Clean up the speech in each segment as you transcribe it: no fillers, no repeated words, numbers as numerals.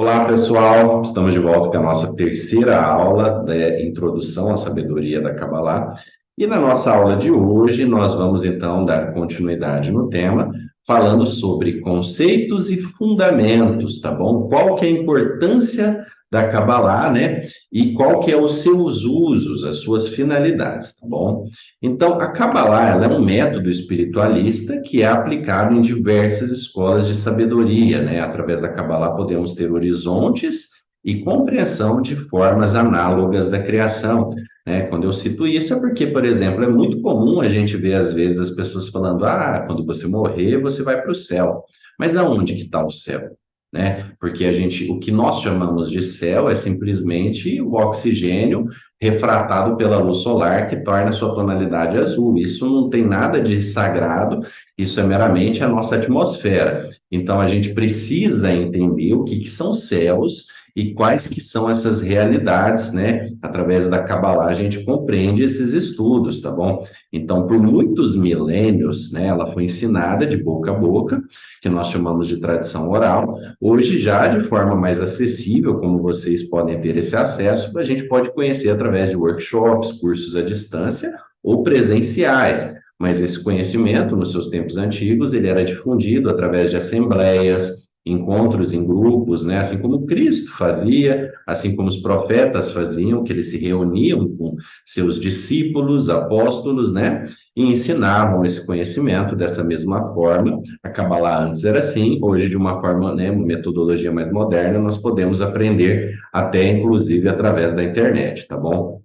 Olá, pessoal. Estamos de volta com a nossa terceira aula da Introdução à Sabedoria da Kabbalah. E na nossa aula de hoje, nós vamos então dar continuidade no tema, falando sobre conceitos e fundamentos, tá bom? Qual que é a importância da Kabbalah, né? E qual que é os seus usos, as suas finalidades, tá bom? Então, a Kabbalah, ela é um método espiritualista que é aplicado em diversas escolas de sabedoria, né? Através da Kabbalah podemos ter horizontes e compreensão de formas análogas da criação, né? Quando eu cito isso é porque, por exemplo, é muito comum a gente ver às vezes as pessoas falando: "Ah, quando você morrer, você vai para o céu". Mas aonde que está o céu? Né? Porque o que nós chamamos de céu é simplesmente o oxigênio refratado pela luz solar que torna a sua tonalidade azul. Isso não tem nada de sagrado, isso é meramente a nossa atmosfera. Então a gente precisa entender o que são céus e quais que são essas realidades, né? Através da Kabbalah a gente compreende esses estudos, tá bom? Então, por muitos milênios, né, ela foi ensinada de boca a boca, que nós chamamos de tradição oral. Hoje, já de forma mais acessível, como vocês podem ter esse acesso, a gente pode conhecer através de workshops, cursos à distância ou presenciais. Mas esse conhecimento, nos seus tempos antigos, ele era difundido através de assembleias, encontros em grupos, né? Assim como Cristo fazia, assim como os profetas faziam, que eles se reuniam com seus discípulos, apóstolos, né? E ensinavam esse conhecimento dessa mesma forma. A Kabbalah antes era assim, hoje de uma forma, né, uma metodologia mais moderna, nós podemos aprender até inclusive através da internet, tá bom?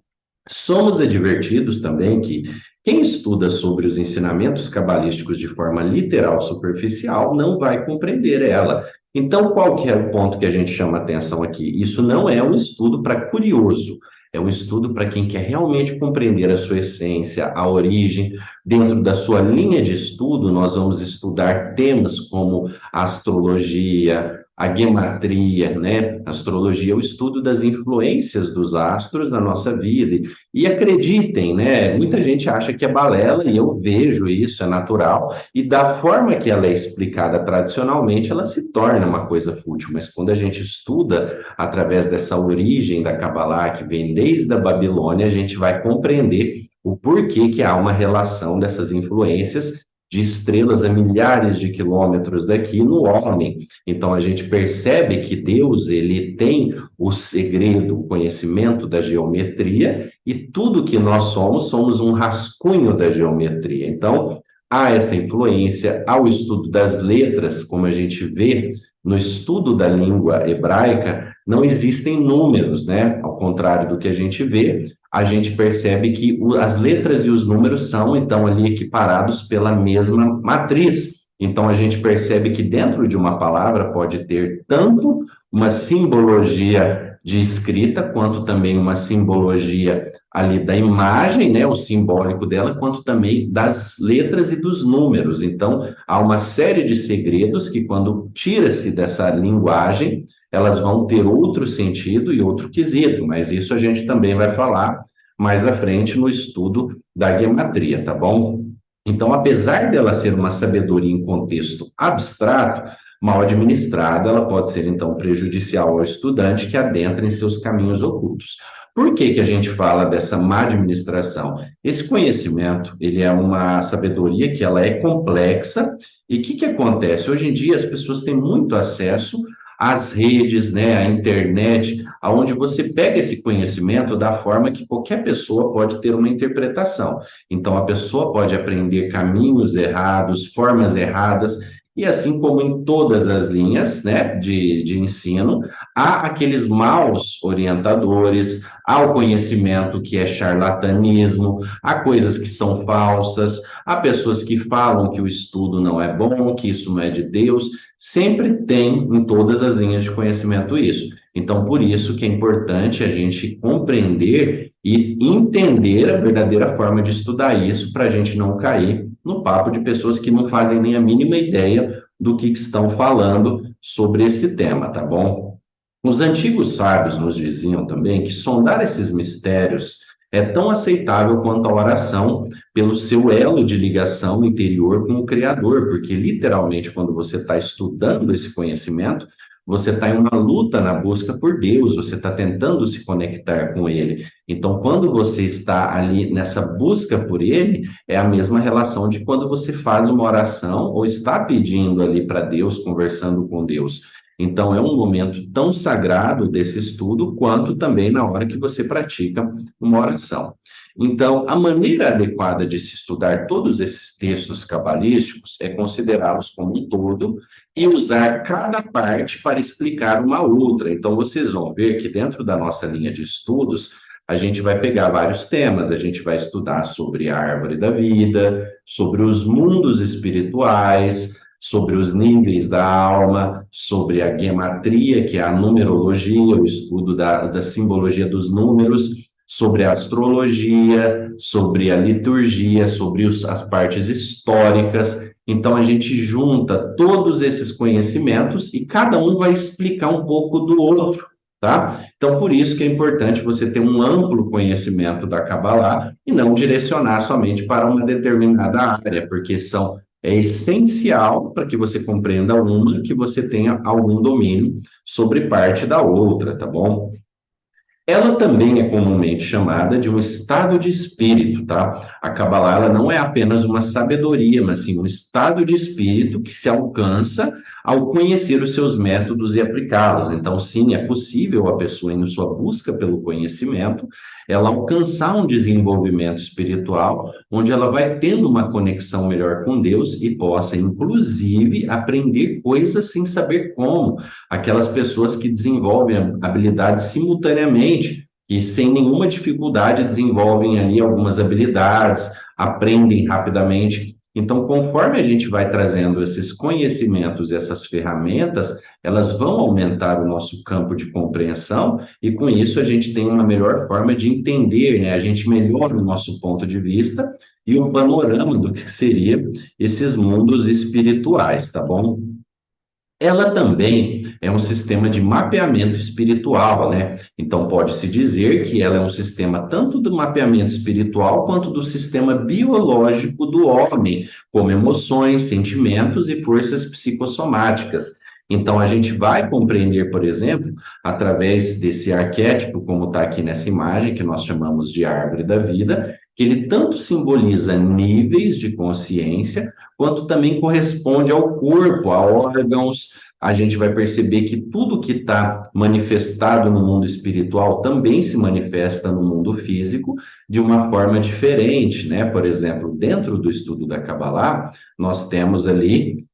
Somos advertidos também que quem estuda sobre os ensinamentos cabalísticos de forma literal superficial não vai compreender ela. Então, qual que é o ponto que a gente chama atenção aqui? Isso não é um estudo para curioso, é um estudo para quem quer realmente compreender a sua essência, a origem. Dentro da sua linha de estudo, nós vamos estudar temas como astrologia, a gematria, né? A astrologia é o estudo das influências dos astros na nossa vida. E acreditem, né? Muita gente acha que é balela, e eu vejo isso, é natural, e da forma que ela é explicada tradicionalmente, ela se torna uma coisa fútil. Mas quando a gente estuda através dessa origem da Kabbalah, que vem desde a Babilônia, a gente vai compreender o porquê que há uma relação dessas influências de estrelas a milhares de quilômetros daqui no homem. Então a gente percebe que Deus, ele tem o segredo, o conhecimento da geometria, e tudo que nós somos um rascunho da geometria. Então, há essa influência ao estudo das letras, como a gente vê no estudo da língua hebraica, não existem números, né? Ao contrário do que a gente vê, a gente percebe que as letras e os números são, então, ali equiparados pela mesma matriz. Então, a gente percebe que dentro de uma palavra pode ter tanto uma simbologia de escrita, quanto também uma simbologia ali da imagem, né, o simbólico dela, quanto também das letras e dos números. Então, há uma série de segredos que, quando tira-se dessa linguagem, elas vão ter outro sentido e outro quesito, mas isso a gente também vai falar mais à frente no estudo da gematria, tá bom? Então, apesar dela ser uma sabedoria em contexto abstrato, mal administrada, ela pode ser, então, prejudicial ao estudante que adentra em seus caminhos ocultos. Por que que a gente fala dessa má administração? Esse conhecimento, ele é uma sabedoria que ela é complexa, e o que que acontece? Hoje em dia, as pessoas têm muito acesso às redes, né, à internet, aonde você pega esse conhecimento da forma que qualquer pessoa pode ter uma interpretação. Então, a pessoa pode aprender caminhos errados, formas erradas, e assim como em todas as linhas, né, de ensino, há aqueles maus orientadores, há o conhecimento que é charlatanismo, há coisas que são falsas, há pessoas que falam que o estudo não é bom, que isso não é de Deus. Sempre tem em todas as linhas de conhecimento isso. Então, por isso que é importante a gente compreender e entender a verdadeira forma de estudar isso, para a gente não cair no papo de pessoas que não fazem nem a mínima ideia do que estão falando sobre esse tema, tá bom? Os antigos sábios nos diziam também que sondar esses mistérios é tão aceitável quanto a oração, pelo seu elo de ligação interior com o Criador, porque literalmente quando você está estudando esse conhecimento, você está em uma luta na busca por Deus, você está tentando se conectar com Ele. Então, quando você está ali nessa busca por Ele, é a mesma relação de quando você faz uma oração ou está pedindo ali para Deus, conversando com Deus. Então, é um momento tão sagrado desse estudo, quanto também na hora que você pratica uma oração. Então, a maneira adequada de se estudar todos esses textos cabalísticos é considerá-los como um todo e usar cada parte para explicar uma outra. Então, vocês vão ver que dentro da nossa linha de estudos, a gente vai pegar vários temas, a gente vai estudar sobre a árvore da vida, sobre os mundos espirituais, sobre os níveis da alma, sobre a gematria, que é a numerologia, o estudo da simbologia dos números, sobre a astrologia, sobre a liturgia, sobre as partes históricas. Então, a gente junta todos esses conhecimentos e cada um vai explicar um pouco do outro, tá? Então, por isso que é importante você ter um amplo conhecimento da Kabbalah e não direcionar somente para uma determinada área, porque é essencial para que você compreenda uma, que você tenha algum domínio sobre parte da outra, tá bom? Ela também é comumente chamada de um estado de espírito, tá? A Kabbalah, ela não é apenas uma sabedoria, mas sim um estado de espírito que se alcança ao conhecer os seus métodos e aplicá-los. Então, sim, é possível a pessoa, em sua busca pelo conhecimento, ela alcançar um desenvolvimento espiritual, onde ela vai tendo uma conexão melhor com Deus e possa, inclusive, aprender coisas sem saber como. Aquelas pessoas que desenvolvem habilidades simultaneamente e sem nenhuma dificuldade desenvolvem ali algumas habilidades, aprendem rapidamente. Então, conforme a gente vai trazendo esses conhecimentos, essas ferramentas, elas vão aumentar o nosso campo de compreensão e com isso a gente tem uma melhor forma de entender, né? A gente melhora o nosso ponto de vista e o panorama do que seria esses mundos espirituais, tá bom? Ela também é um sistema de mapeamento espiritual, né? Então, pode-se dizer que ela é um sistema tanto do mapeamento espiritual quanto do sistema biológico do homem, como emoções, sentimentos e forças psicossomáticas. Então, a gente vai compreender, por exemplo, através desse arquétipo, como está aqui nessa imagem, que nós chamamos de árvore da vida, que ele tanto simboliza níveis de consciência, quanto também corresponde ao corpo, a órgãos. A gente vai perceber que tudo que está manifestado no mundo espiritual também se manifesta no mundo físico de uma forma diferente, né? Por exemplo, dentro do estudo da Kabbalah, nós temos ali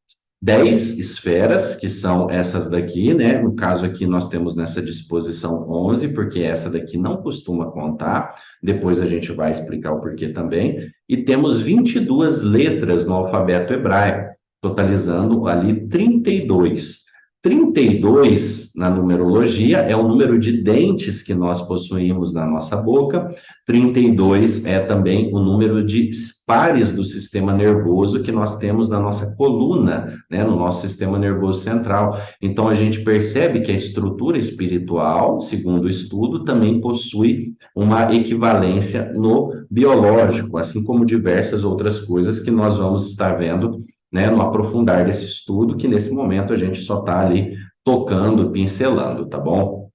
10 esferas, que são essas daqui, né? No caso aqui, nós temos nessa disposição 11, porque essa daqui não costuma contar, depois a gente vai explicar o porquê também, e temos 22 letras no alfabeto hebraico, totalizando ali 32. 32 na numerologia é o número de dentes que nós possuímos na nossa boca, 32 é também o número de pares do sistema nervoso que nós temos na nossa coluna, né, no nosso sistema nervoso central. Então, a gente percebe que a estrutura espiritual, segundo o estudo, também possui uma equivalência no biológico, assim como diversas outras coisas que nós vamos estar vendo, né, no aprofundar desse estudo, que nesse momento a gente só está ali tocando, pincelando, tá bom?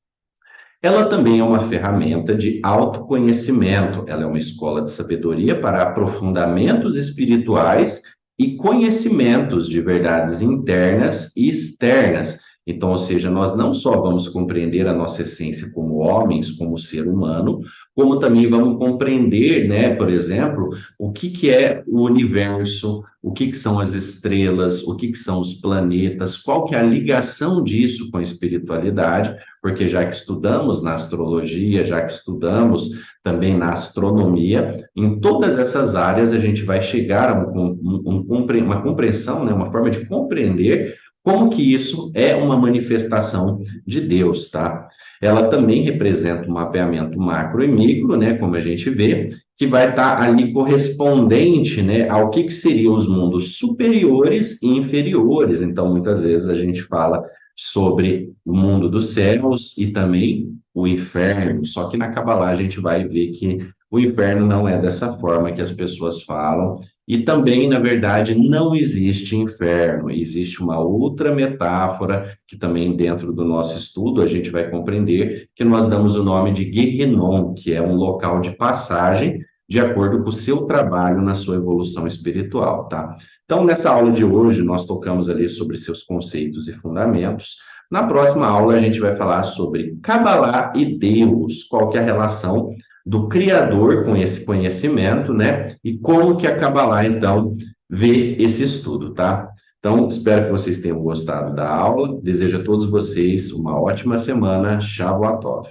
Ela também é uma ferramenta de autoconhecimento, ela é uma escola de sabedoria para aprofundamentos espirituais e conhecimentos de verdades internas e externas. Então, ou seja, nós não só vamos compreender a nossa essência como homens, como ser humano, como também vamos compreender, né, por exemplo, o que é o universo, o que são as estrelas, o que são os planetas, qual que é a ligação disso com a espiritualidade, porque já que estudamos na astrologia, já que estudamos também na astronomia, em todas essas áreas a gente vai chegar a uma compreensão, né, uma forma de compreender como que isso é uma manifestação de Deus, tá? Ela também representa um mapeamento macro e micro, né, como a gente vê, que vai estar ali correspondente, né, ao que seriam os mundos superiores e inferiores. Então, muitas vezes a gente fala sobre o mundo dos céus e também o inferno, só que na Kabbalah a gente vai ver que o inferno não é dessa forma que as pessoas falam. E também, na verdade, não existe inferno, existe uma outra metáfora que também dentro do nosso estudo a gente vai compreender, que nós damos o nome de Gehinnom, que é um local de passagem de acordo com o seu trabalho na sua evolução espiritual, tá? Então, nessa aula de hoje, nós tocamos ali sobre seus conceitos e fundamentos. Na próxima aula, a gente vai falar sobre Kabbalah e Deus, qual que é a relação do Criador com esse conhecimento, né? E como que a Kabbalah, então, vê esse estudo, tá? Então, espero que vocês tenham gostado da aula. Desejo a todos vocês uma ótima semana. Shavuot Tov.